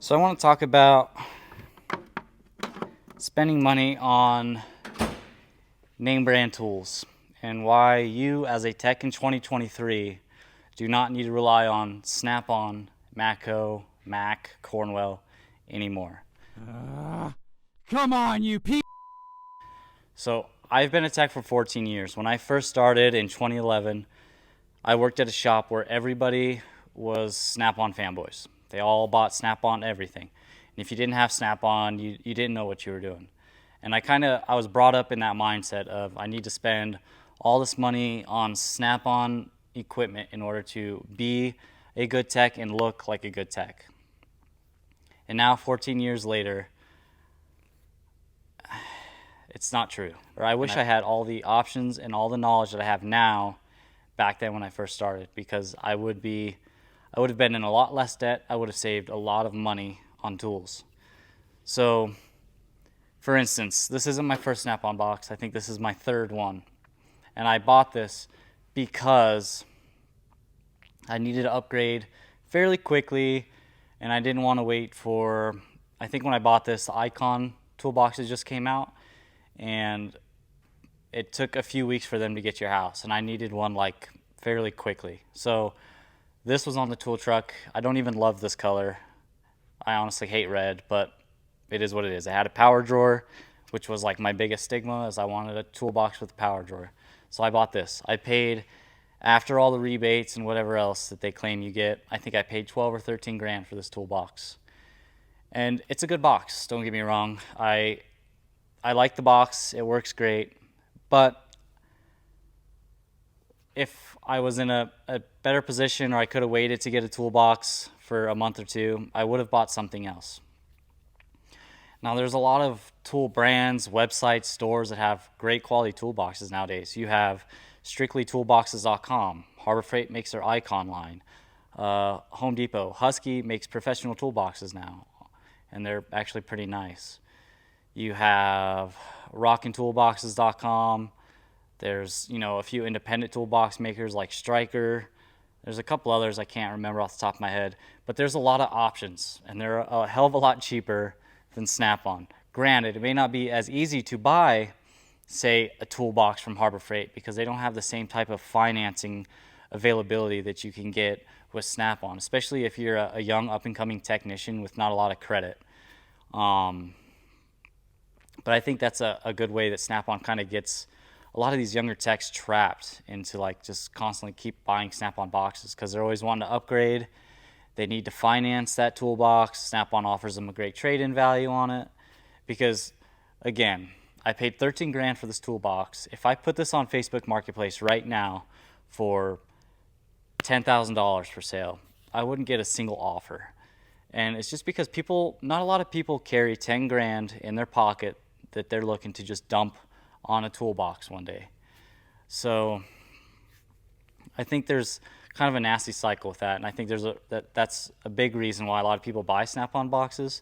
So I want to talk about spending money on name brand tools and why you as a tech in 2023 do not need to rely on Snap-on, Matco, Mac, Cornwell anymore. Come on, you p. So I've been a tech for 14 years. When I first started in 2011, I worked at a shop where everybody was Snap-on fanboys. They all bought Snap-on everything. And if you didn't have Snap-on, you didn't know what you were doing. And I was brought up in that mindset of I need to spend all this money on Snap-on equipment in order to be a good tech and look like a good tech. And now 14 years later, it's not true. Or I wish I had all the options and all the knowledge that I have now back then when I first started, because I would have been in a lot less debt. I would have saved a lot of money on tools. So, for instance, this isn't my first Snap-on box. I think this is my third one. And I bought this because I needed to upgrade fairly quickly, and I didn't want to wait for, I think when I bought this, the Icon toolboxes just came out, and it took a few weeks for them to get to your house, and I needed one like fairly quickly. So this was on the tool truck. I don't even love this color. I honestly hate red, but it is what it is. It had a power drawer, which was like my biggest stigma, as I wanted a toolbox with a power drawer. So I bought this. I paid, after all the rebates and whatever else that they claim you get, I think I paid 12 or 13 grand for this toolbox. And it's a good box, don't get me wrong. I like the box, it works great, but if I was in a better position, or I could have waited to get a toolbox for a month or two, I would have bought something else. Now, there's a lot of tool brands, websites, stores that have great quality toolboxes nowadays. You have strictlytoolboxes.com. Harbor Freight makes their Icon line. Home Depot, Husky makes professional toolboxes now, and they're actually pretty nice. You have rockintoolboxes.com. There's, a few independent toolbox makers like Stryker. There's a couple others I can't remember off the top of my head, but there's a lot of options, and they're a hell of a lot cheaper than Snap-on. Granted, it may not be as easy to buy, say, a toolbox from Harbor Freight, because they don't have the same type of financing availability that you can get with Snap-on, especially if you're a young up-and-coming technician with not a lot of credit. But I think that's a good way that Snap-on kind of gets a lot of these younger techs trapped into like just constantly keep buying Snap-on boxes, because they're always wanting to upgrade. They need to finance that toolbox. Snap-on offers them a great trade-in value on it, because again, I paid 13 grand for this toolbox. If I put this on Facebook Marketplace right now for $10,000 for sale, I wouldn't get a single offer. And it's just because not a lot of people carry 10 grand in their pocket that they're looking to just dump on a toolbox one day. So I think there's kind of a nasty cycle with that, and I think that's a big reason why a lot of people buy Snap-on boxes,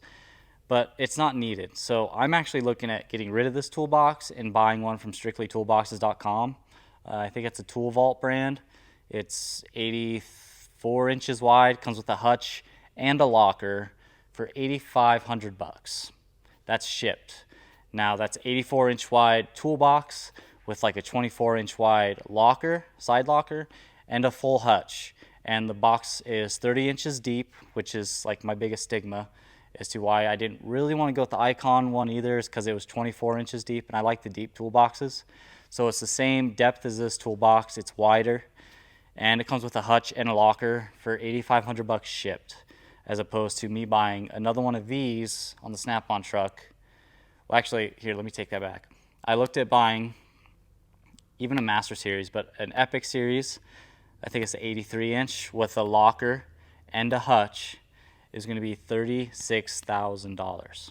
but it's not needed. So I'm actually looking at getting rid of this toolbox and buying one from strictlytoolboxes.com. I think it's a Tool Vault brand. It's 84 inches wide, comes with a hutch and a locker for $8,500. That's shipped. Now, that's 84-inch wide toolbox with like a 24-inch wide locker, side locker, and a full hutch. And the box is 30 inches deep, which is like my biggest stigma as to why I didn't really want to go with the Icon one either, is because it was 24 inches deep, and I like the deep toolboxes. So it's the same depth as this toolbox, it's wider, and it comes with a hutch and a locker for $8,500 shipped, as opposed to me buying another one of these on the Snap-on truck. Well, actually, here, let me take that back. I looked at buying even a Master Series, but an Epic Series, I think it's an 83-inch with a locker and a hutch, is going to be $36,000.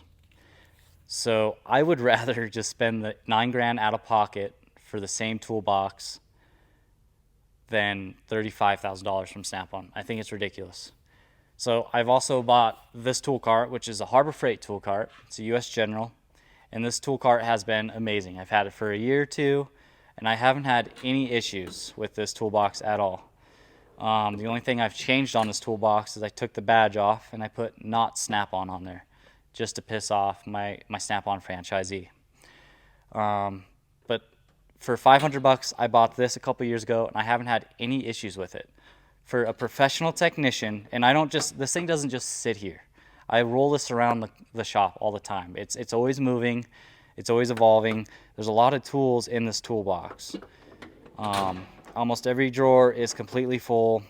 So I would rather just spend the 9 grand out of pocket for the same toolbox than $35,000 from Snap-on. I think it's ridiculous. So I've also bought this tool cart, which is a Harbor Freight tool cart. It's a US General. And this tool cart has been amazing. I've had it for a year or two, and I haven't had any issues with this toolbox at all. The only thing I've changed on this toolbox is I took the badge off and I put not Snap-on there, just to piss off my Snap-on franchisee. But for 500 bucks, I bought this a couple years ago and I haven't had any issues with it. For a professional technician, and this thing doesn't just sit here. I roll this around the shop all the time. It's always moving, it's always evolving. There's a lot of tools in this toolbox. Almost every drawer is completely full,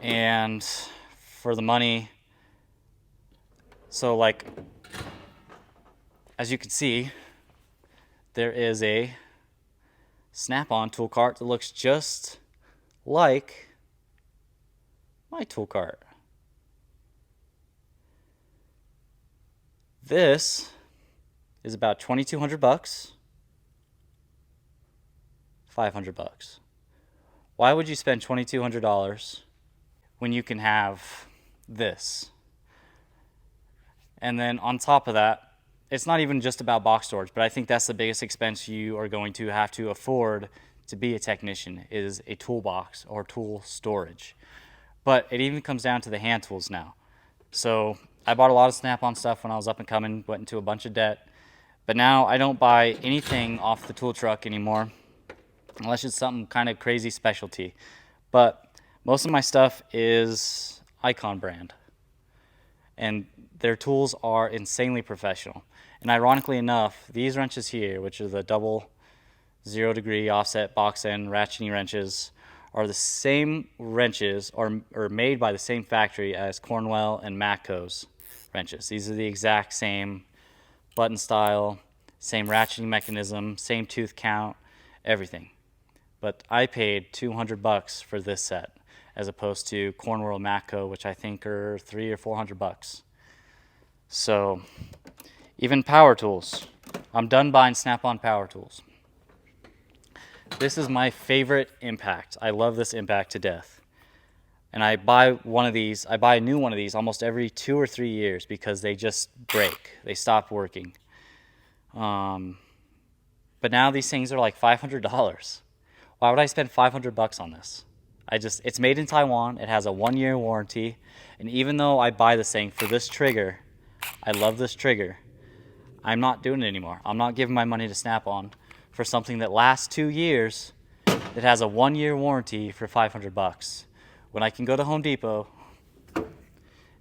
and for the money, so like, as you can see, there is a Snap-on tool cart that looks just like my tool cart. This is about 2,200 bucks. 500 bucks. Why would you spend $2,200 when you can have this? And then on top of that, it's not even just about box storage, but I think that's the biggest expense you are going to have to afford to be a technician, is a toolbox or tool storage. But it even comes down to the hand tools now. So I bought a lot of Snap-on stuff when I was up and coming, went into a bunch of debt. But now I don't buy anything off the tool truck anymore, unless it's something kind of crazy specialty. But most of my stuff is Icon brand, and their tools are insanely professional. And ironically enough, these wrenches here, which are the double 0-degree offset box end ratcheting wrenches, are the same wrenches, or made by the same factory as Cornwell and Matco's wrenches. These are the exact same button style, same ratcheting mechanism, same tooth count, everything. But I paid 200 bucks for this set, as opposed to Cornwell Matco, which I think are 300 or 400 bucks. So, even power tools. I'm done buying Snap-on power tools. This is my favorite Impact. I love this Impact to death. And I buy one of these, I buy a new one of these almost every 2 or 3 years because they just break. They stop working. But now these things are like $500. Why would I spend 500 bucks on this? It's made in Taiwan. It has a 1-year warranty. And even though I buy this thing for this trigger, I love this trigger, I'm not doing it anymore. I'm not giving my money to Snap-on for something that lasts 2 years, that has a 1-year warranty for 500 bucks. When I can go to Home Depot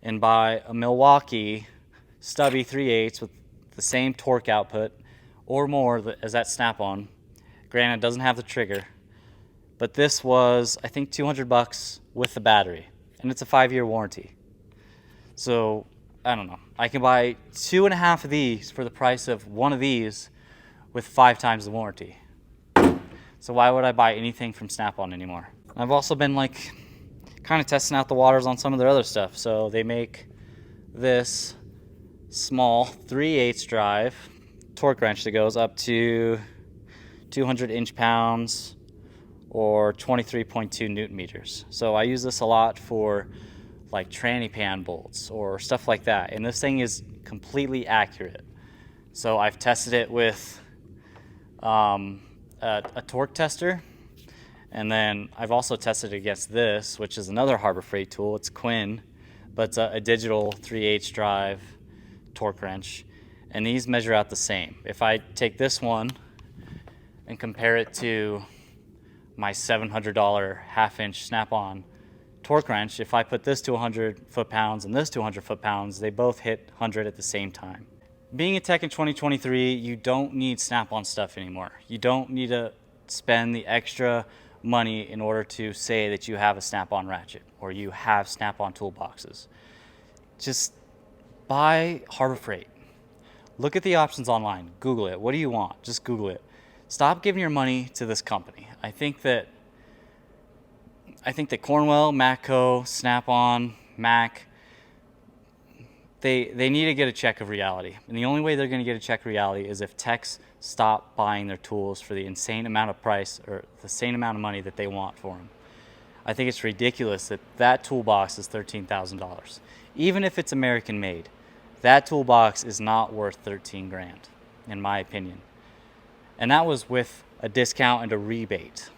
and buy a Milwaukee stubby 3/8 with the same torque output or more as that Snap-on. Granted, it doesn't have the trigger, but this was, I think, 200 bucks with the battery, and it's a 5-year warranty. So, I don't know. I can buy 2.5 of these for the price of one of these with 5 times the warranty. So why would I buy anything from Snap-on anymore? I've also been like kind of testing out the waters on some of their other stuff. So they make this small 3/8 drive torque wrench that goes up to 200 inch-pounds or 23.2 newton meters. So I use this a lot for like tranny pan bolts or stuff like that, and this thing is completely accurate. So I've tested it with a torque tester, and then I've also tested it against this, which is another Harbor Freight tool. It's Quinn, but it's a digital 3/8 drive torque wrench, and these measure out the same. If I take this one and compare it to my $700 half-inch Snap-on torque wrench, if I put this to 100 foot-pounds and this to 100 foot-pounds, they both hit 100 at the same time. Being a tech in 2023, you don't need Snap-on stuff anymore. You don't need to spend the extra money in order to say that you have a Snap-on ratchet or you have Snap-on toolboxes. Just buy Harbor Freight. Look at the options online. Google it. What do you want? Just Google it. Stop giving your money to this company. I think that Cornwell, Matco, Snap-on, Mac, they need to get a check of reality. And the only way they're going to get a check of reality is if techs stop buying their tools for the insane amount of price or the insane amount of money that they want for them. I think it's ridiculous that that toolbox is $13,000. Even if it's American made, that toolbox is not worth 13 grand, in my opinion. And that was with a discount and a rebate.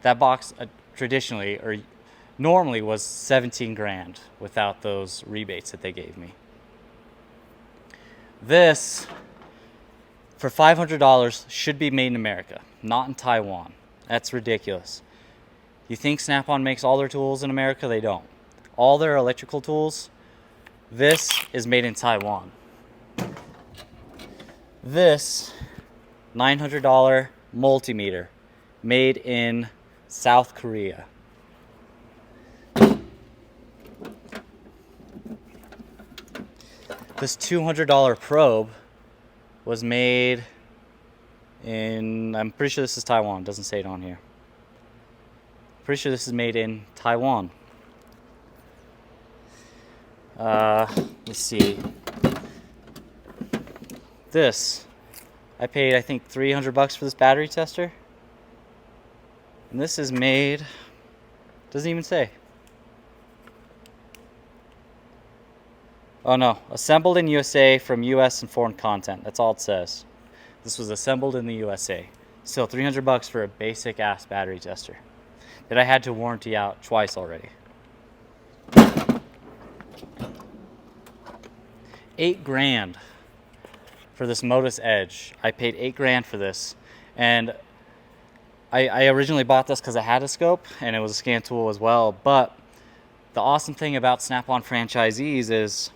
That box traditionally or normally was 17 grand without those rebates that they gave me. This, for $500, should be made in America, not in Taiwan. That's ridiculous. You think Snap-on makes all their tools in America? They don't. All their electrical tools, this is made in Taiwan. This $900 multimeter, made in South Korea. This $200 probe was made in, I'm pretty sure this is Taiwan, doesn't say it on here. Pretty sure this is made in Taiwan. Let's see. This, I paid I think $300 for this battery tester. And this is made, doesn't even say. Oh no, assembled in USA from US and foreign content. That's all it says. This was assembled in the USA. Still $300 for a basic ass battery tester that I had to warranty out twice already. $8,000 for this Modus Edge. I paid $8,000 for this, and I originally bought this because I had a scope and it was a scan tool as well. But the awesome thing about Snap-on franchisees is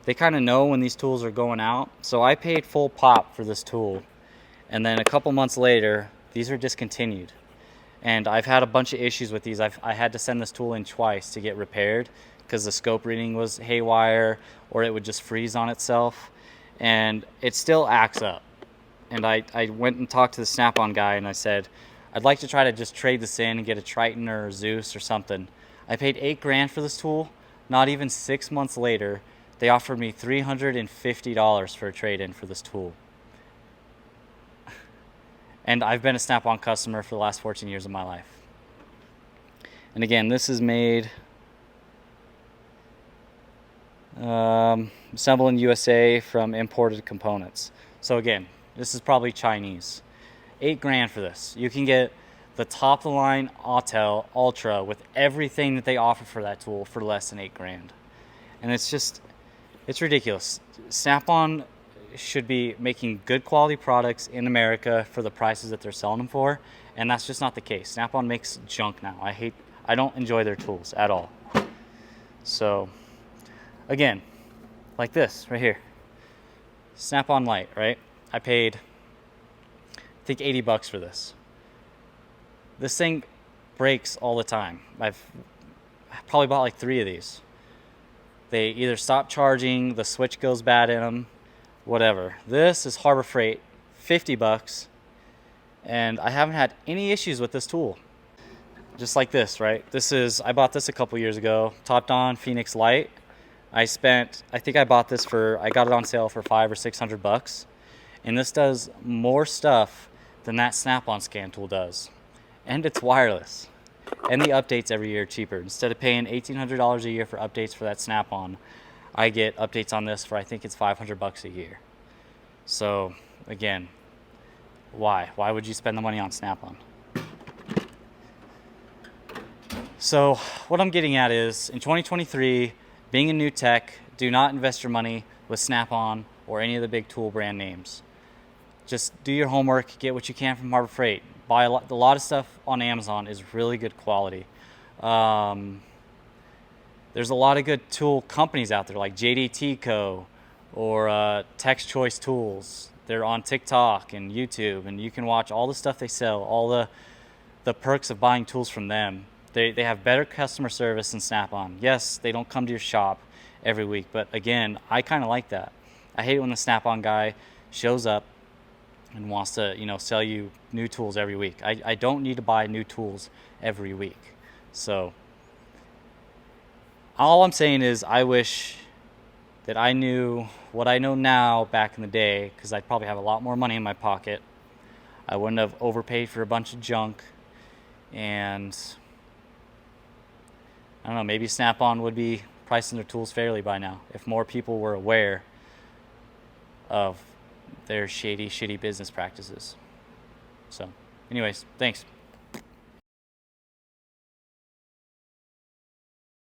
they kind of know when these tools are going out. So I paid full pop for this tool, and then a couple months later these are discontinued, and I've had a bunch of issues with these. I had to send this tool in twice to get repaired because the scope reading was haywire, or it would just freeze on itself, and it still acts up. And I went and talked to the Snap-on guy and I said, I'd like to try to just trade this in and get a Triton or a Zeus or something. I paid $8,000 for this tool. Not even 6 months later, they offered me $350 for a trade-in for this tool. And I've been a Snap-on customer for the last 14 years of my life. And again, this is made, assembled in USA from imported components. So again, this is probably Chinese. $8,000 for this. You can get the top of the line Autel Ultra with everything that they offer for that tool for less than $8,000. And it's ridiculous. Snap-on should be making good quality products in America for the prices that they're selling them for, and that's just not the case. Snap-on makes junk now. I don't enjoy their tools at all. So again, like this right here, Snap-on Lite, right? I paid I think $80 for this. This thing breaks all the time. I've probably bought like 3 of these. They either stop charging, the switch goes bad in them, whatever. This is Harbor Freight, $50, and I haven't had any issues with this tool. Just like this, right? I bought this a couple years ago, Top On Phoenix Lite. I think I got it on sale for $500 or $600, and this does more stuff than that Snap-on scan tool does. And it's wireless. And the updates every year are cheaper. Instead of paying $1,800 a year for updates for that Snap-on, I get updates on this for I think it's $500 a year. So again, why? Why would you spend the money on Snap-on? So what I'm getting at is, in 2023, being a new tech, do not invest your money with Snap-on or any of the big tool brand names. Just do your homework, get what you can from Harbor Freight. Buy a lot of stuff on Amazon is really good quality. There's a lot of good tool companies out there like JDT Co. or Tex Choice Tools. They're on TikTok and YouTube, and you can watch all the stuff they sell, all the perks of buying tools from them. They have better customer service than Snap-on. Yes, they don't come to your shop every week, but again, I kind of like that. I hate when the Snap-on guy shows up and wants to, sell you new tools every week. I don't need to buy new tools every week. So all I'm saying is I wish that I knew what I know now back in the day, because I'd probably have a lot more money in my pocket. I wouldn't have overpaid for a bunch of junk, and I don't know, maybe Snap-on would be pricing their tools fairly by now if more people were aware of their shady business practices. So anyways, thanks.